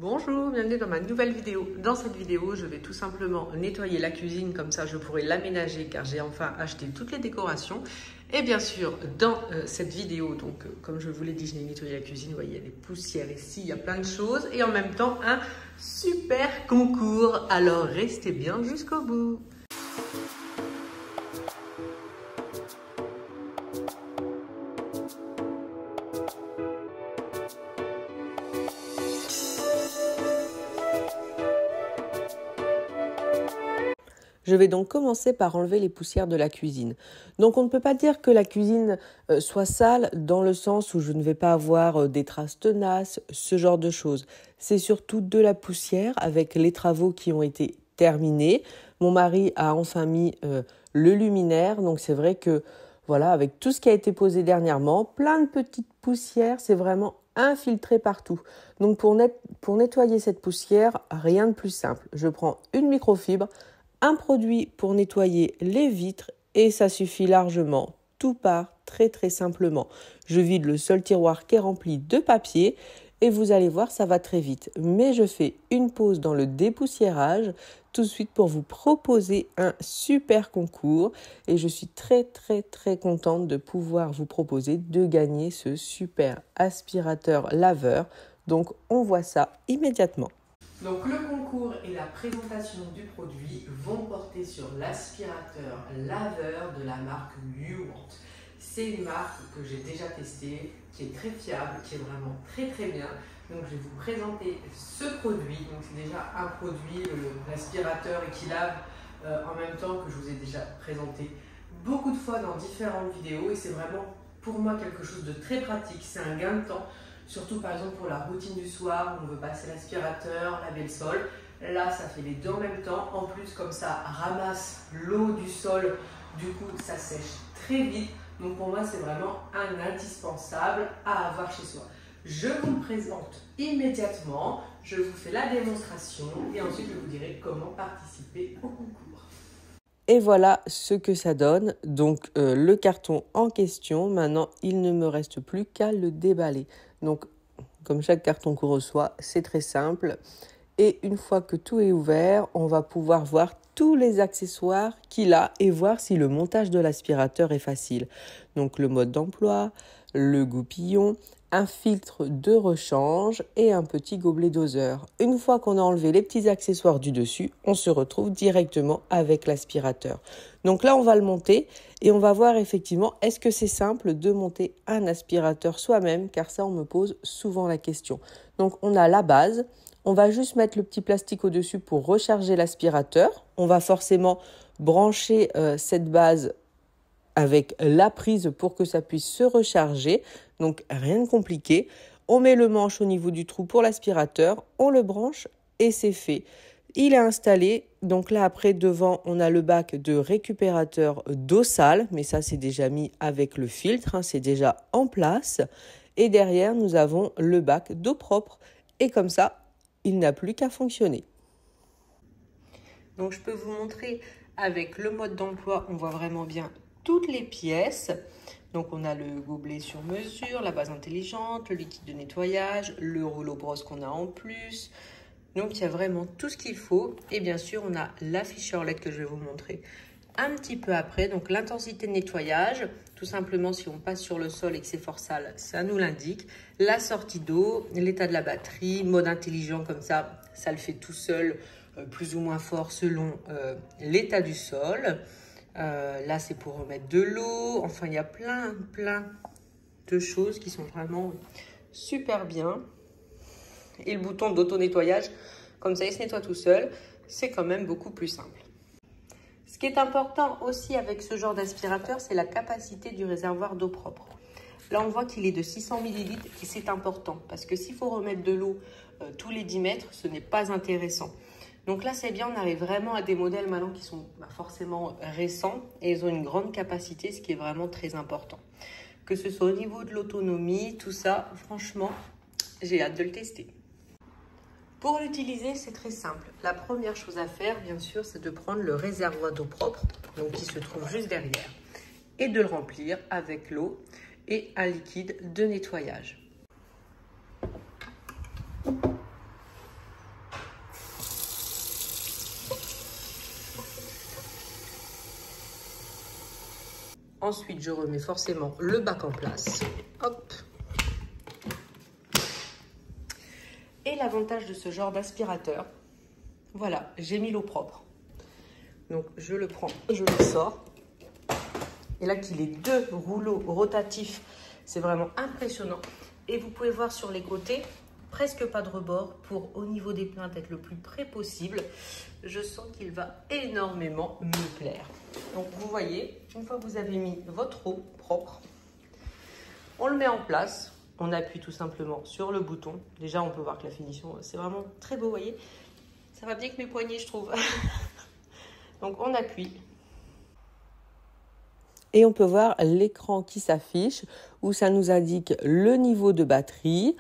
Bonjour, bienvenue dans ma nouvelle vidéo. Dans cette vidéo, je vais tout simplement nettoyer la cuisine, comme ça je pourrai l'aménager car j'ai enfin acheté toutes les décorations. Et bien sûr, dans cette vidéo, donc comme je vous l'ai dit, je n'ai nettoyé la cuisine, vous voyez, il y a des poussières ici, il y a plein de choses. Et en même temps, un super concours. Alors restez bien jusqu'au bout. Je vais donc commencer par enlever les poussières de la cuisine. Donc on ne peut pas dire que la cuisine soit sale dans le sens où je ne vais pas avoir des traces tenaces, ce genre de choses. C'est surtout de la poussière avec les travaux qui ont été terminés. Mon mari a enfin mis le luminaire, donc c'est vrai que voilà, avec tout ce qui a été posé dernièrement, plein de petites poussières, c'est vraiment infiltré partout. Donc pour nettoyer cette poussière, rien de plus simple. Je prends une microfibre, un produit pour nettoyer les vitres et ça suffit largement. Tout part très simplement. Je vide le seul tiroir qui est rempli de papier et vous allez voir, ça va très vite. Mais je fais une pause dans le dépoussiérage tout de suite pour vous proposer un super concours et je suis très contente de pouvoir vous proposer de gagner ce super aspirateur laveur. Donc on voit ça immédiatement. Donc le concours et la présentation du produit vont porter sur l'aspirateur laveur de la marque YouWant. C'est une marque que j'ai déjà testée, qui est très fiable, qui est vraiment très bien. Donc je vais vous présenter ce produit. Donc c'est déjà un produit, l'aspirateur et qui lave en même temps que je vous ai déjà présenté beaucoup de fois dans différentes vidéos et c'est vraiment pour moi quelque chose de très pratique. C'est un gain de temps. Surtout par exemple pour la routine du soir où on veut passer l'aspirateur, laver le sol. Là, ça fait les deux en même temps. En plus, comme ça ramasse l'eau du sol, du coup, ça sèche très vite. Donc pour moi, c'est vraiment un indispensable à avoir chez soi. Je vous le présente immédiatement. Je vous fais la démonstration et ensuite je vous dirai comment participer au concours. Et voilà ce que ça donne. Donc le carton en question, maintenant il ne me reste plus qu'à le déballer. Donc comme chaque carton qu'on reçoit, c'est très simple. Et une fois que tout est ouvert, on va pouvoir voir tous les accessoires qu'il a et voir si le montage de l'aspirateur est facile. Donc le mode d'emploi, le goupillon, un filtre de rechange et un petit gobelet doseur. Une fois qu'on a enlevé les petits accessoires du dessus, on se retrouve directement avec l'aspirateur. Donc là, on va le monter et on va voir effectivement est-ce que c'est simple de monter un aspirateur soi-même, car ça, on me pose souvent la question. Donc on a la base. On va juste mettre le petit plastique au-dessus pour recharger l'aspirateur. On va forcément brancher cette base avec la prise pour que ça puisse se recharger. Donc rien de compliqué. On met le manche au niveau du trou pour l'aspirateur, on le branche et c'est fait. Il est installé. Donc là après devant on a le bac de récupérateur d'eau sale, mais ça c'est déjà mis avec le filtre, c'est déjà en place. Et derrière nous avons le bac d'eau propre et comme ça il n'a plus qu'à fonctionner. Donc je peux vous montrer avec le mode d'emploi, on voit vraiment bien toutes les pièces. Donc on a le gobelet sur mesure, la base intelligente, le liquide de nettoyage, le rouleau brosse qu'on a en plus. Donc il y a vraiment tout ce qu'il faut. Et bien sûr on a l'afficheur LED que je vais vous montrer un petit peu après. Donc l'intensité de nettoyage, tout simplement si on passe sur le sol et que c'est fort sale, ça nous l'indique. La sortie d'eau, l'état de la batterie, mode intelligent comme ça le fait tout seul, plus ou moins fort selon l'état du sol. Là c'est pour remettre de l'eau. Enfin il y a plein de choses qui sont vraiment super bien. Et le bouton d'auto-nettoyage, comme ça il se nettoie tout seul, c'est quand même beaucoup plus simple. Ce qui est important aussi avec ce genre d'aspirateur, c'est la capacité du réservoir d'eau propre. Là, on voit qu'il est de 600 ml et c'est important parce que s'il faut remettre de l'eau tous les 10 mètres, ce n'est pas intéressant. Donc là, c'est bien, on arrive vraiment à des modèles maintenant qui sont forcément récents et ils ont une grande capacité, ce qui est vraiment très important. Que ce soit au niveau de l'autonomie, tout ça, franchement, j'ai hâte de le tester. Pour l'utiliser, c'est très simple. La première chose à faire, bien sûr, c'est de prendre le réservoir d'eau propre, donc qui se trouve juste derrière, et de le remplir avec l'eau et un liquide de nettoyage. Ensuite, je remets forcément le bac en place. Hop. Et l'avantage de ce genre d'aspirateur, voilà, j'ai mis l'eau propre. Donc, je le prends, je le sors. Et là, qu'il ait 2 rouleaux rotatifs, c'est vraiment impressionnant. Et vous pouvez voir sur les côtés, presque pas de rebord pour, au niveau des plaintes, être le plus près possible. Je sens qu'il va énormément me plaire. Donc, vous voyez, une fois que vous avez mis votre eau propre, on le met en place. On appuie tout simplement sur le bouton. Déjà, on peut voir que la finition, c'est vraiment très beau, vous voyez. Ça va bien avec mes poignets, je trouve. Donc, on appuie. Et on peut voir l'écran qui s'affiche où ça nous indique le niveau de batterie,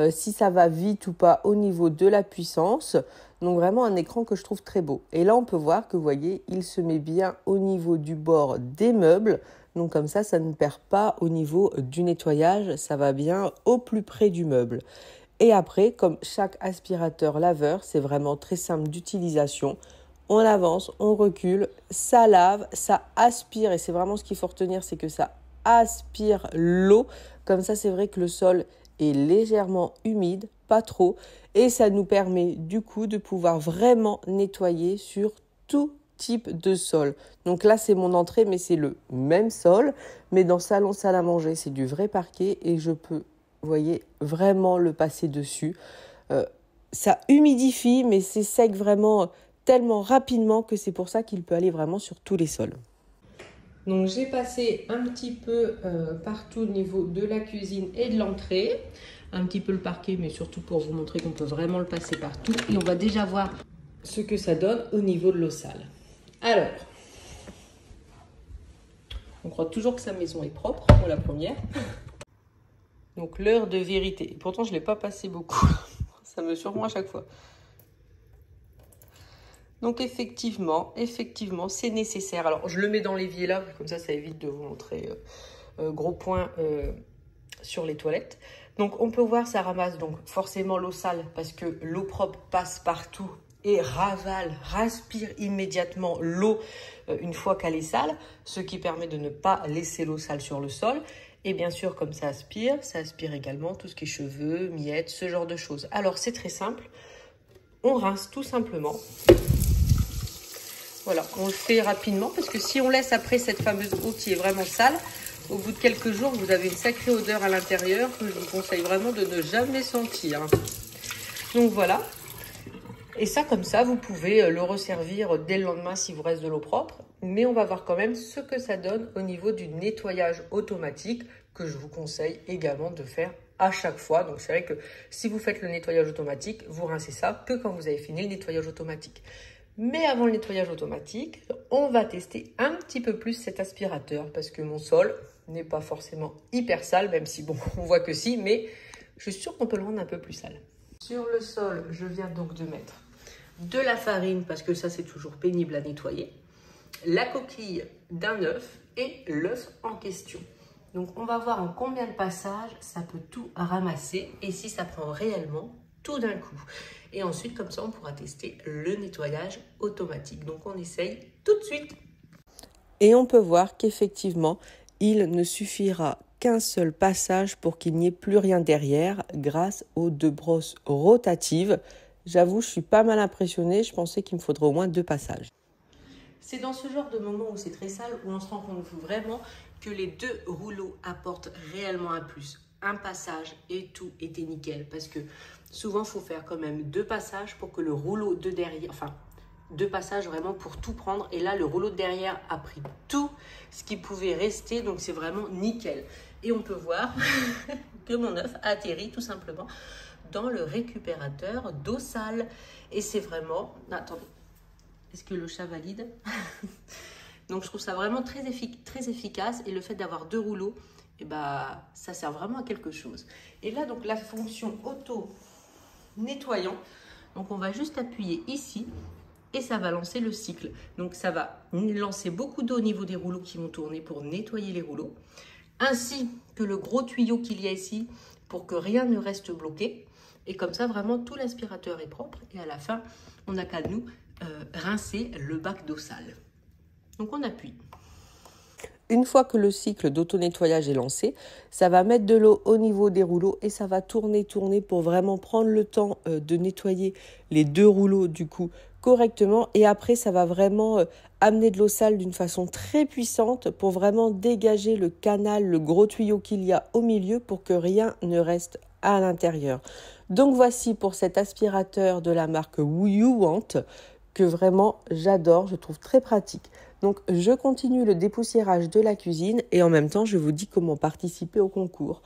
si ça va vite ou pas au niveau de la puissance. Donc vraiment un écran que je trouve très beau. Et là on peut voir que vous voyez, il se met bien au niveau du bord des meubles. Donc comme ça ne perd pas au niveau du nettoyage, ça va bien au plus près du meuble. Et après, comme chaque aspirateur laveur, c'est vraiment très simple d'utilisation. On avance, on recule, ça lave, ça aspire. Et c'est vraiment ce qu'il faut retenir, c'est que ça aspire l'eau. Comme ça, c'est vrai que le sol est légèrement humide, pas trop. Et ça nous permet du coup de pouvoir vraiment nettoyer sur tout type de sol. Donc là, c'est mon entrée, mais c'est le même sol. Mais dans salon, salle à manger, c'est du vrai parquet. Et je peux, vous voyez, vraiment le passer dessus. Ça humidifie, mais c'est sec vraiment tellement rapidement que c'est pour ça qu'il peut aller vraiment sur tous les sols. Donc j'ai passé un petit peu partout au niveau de la cuisine et de l'entrée, un petit peu le parquet, mais surtout pour vous montrer qu'on peut vraiment le passer partout. Et on va déjà voir ce que ça donne au niveau de l'eau sale. Alors, on croit toujours que sa maison est propre pour la première. Donc l'heure de vérité. Pourtant je ne l'ai pas passé beaucoup, ça me surprend à chaque fois. Donc effectivement, c'est nécessaire. Alors je le mets dans l'évier là, comme ça évite de vous montrer gros points sur les toilettes. Donc on peut voir, ça ramasse donc forcément l'eau sale parce que l'eau propre passe partout et respire immédiatement l'eau une fois qu'elle est sale, ce qui permet de ne pas laisser l'eau sale sur le sol. Et bien sûr, comme ça aspire également tout ce qui est cheveux, miettes, ce genre de choses. Alors c'est très simple, on rince tout simplement. Voilà, on le fait rapidement parce que si on laisse après cette fameuse eau qui est vraiment sale, au bout de quelques jours, vous avez une sacrée odeur à l'intérieur que je vous conseille vraiment de ne jamais sentir. Donc voilà. Et ça, comme ça, vous pouvez le resservir dès le lendemain s'il vous reste de l'eau propre. Mais on va voir quand même ce que ça donne au niveau du nettoyage automatique que je vous conseille également de faire à chaque fois. Donc c'est vrai que si vous faites le nettoyage automatique, vous rincez ça que quand vous avez fini le nettoyage automatique. Mais avant le nettoyage automatique, on va tester un petit peu plus cet aspirateur parce que mon sol n'est pas forcément hyper sale, même si bon, on voit que si, mais je suis sûre qu'on peut le rendre un peu plus sale. Sur le sol, je viens donc de mettre de la farine parce que ça c'est toujours pénible à nettoyer, la coquille d'un œuf et l'œuf en question. Donc on va voir en combien de passages ça peut tout ramasser et si ça prend réellement tout d'un coup. Et ensuite, comme ça, on pourra tester le nettoyage automatique. Donc, on essaye tout de suite. Et on peut voir qu'effectivement, il ne suffira qu'un seul passage pour qu'il n'y ait plus rien derrière grâce aux 2 brosses rotatives. J'avoue, je suis pas mal impressionnée. Je pensais qu'il me faudrait au moins 2 passages. C'est dans ce genre de moment où c'est très sale où on se rend compte vraiment que les 2 rouleaux apportent réellement un plus. Un passage et tout était nickel parce que souvent il faut faire quand même 2 passages pour que le rouleau de derrière, enfin 2 passages vraiment pour tout prendre et là le rouleau de derrière a pris tout ce qui pouvait rester donc c'est vraiment nickel. Et on peut voir que mon œuf a atterri tout simplement dans le récupérateur d'eau sale et c'est vraiment, attendez, est-ce que le chat valide? Donc je trouve ça vraiment très efficace et le fait d'avoir 2 rouleaux, et bah, ça sert vraiment à quelque chose. Et là, donc la fonction auto-nettoyant, donc on va juste appuyer ici et ça va lancer le cycle. Donc ça va lancer beaucoup d'eau au niveau des rouleaux qui vont tourner pour nettoyer les rouleaux, ainsi que le gros tuyau qu'il y a ici pour que rien ne reste bloqué. Et comme ça, vraiment, tout l'aspirateur est propre et à la fin, on n'a qu'à nous rincer le bac d'eau sale. Donc on appuie. Une fois que le cycle d'auto-nettoyage est lancé, ça va mettre de l'eau au niveau des rouleaux et ça va tourner pour vraiment prendre le temps de nettoyer les 2 rouleaux du coup correctement. Et après, ça va vraiment amener de l'eau sale d'une façon très puissante pour vraiment dégager le canal, le gros tuyau qu'il y a au milieu pour que rien ne reste à l'intérieur. Donc voici pour cet aspirateur de la marque You Want que vraiment j'adore, je trouve très pratique. Donc je continue le dépoussiérage de la cuisine et en même temps je vous dis comment participer au concours.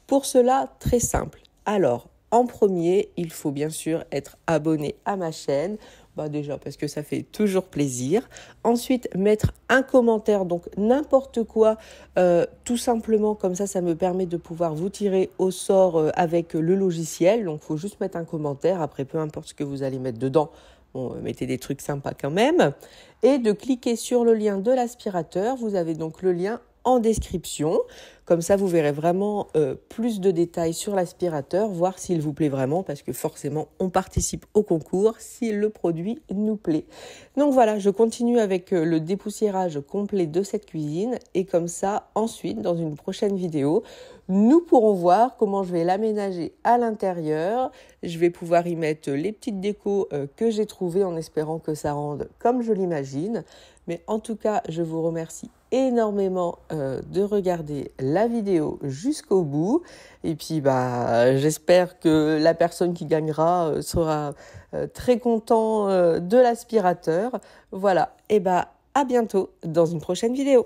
Pour cela, très simple. Alors, en premier, il faut bien sûr être abonné à ma chaîne. Déjà parce que ça fait toujours plaisir. Ensuite, mettre un commentaire, donc n'importe quoi, tout simplement comme ça me permet de pouvoir vous tirer au sort avec le logiciel. Donc il faut juste mettre un commentaire, après peu importe ce que vous allez mettre dedans. Bon, mettez des trucs sympas quand même. Et de cliquer sur le lien de l'aspirateur. Vous avez donc le lien en description. Comme ça, vous verrez vraiment plus de détails sur l'aspirateur, voir s'il vous plaît vraiment, parce que forcément, on participe au concours si le produit nous plaît. Donc voilà, je continue avec le dépoussiérage complet de cette cuisine. Et comme ça, ensuite, dans une prochaine vidéo, nous pourrons voir comment je vais l'aménager à l'intérieur. Je vais pouvoir y mettre les petites décos que j'ai trouvées en espérant que ça rende comme je l'imagine. Mais en tout cas, je vous remercie énormément de regarder la vidéo jusqu'au bout. Et puis, j'espère que la personne qui gagnera sera très content de l'aspirateur. Voilà, et à bientôt dans une prochaine vidéo.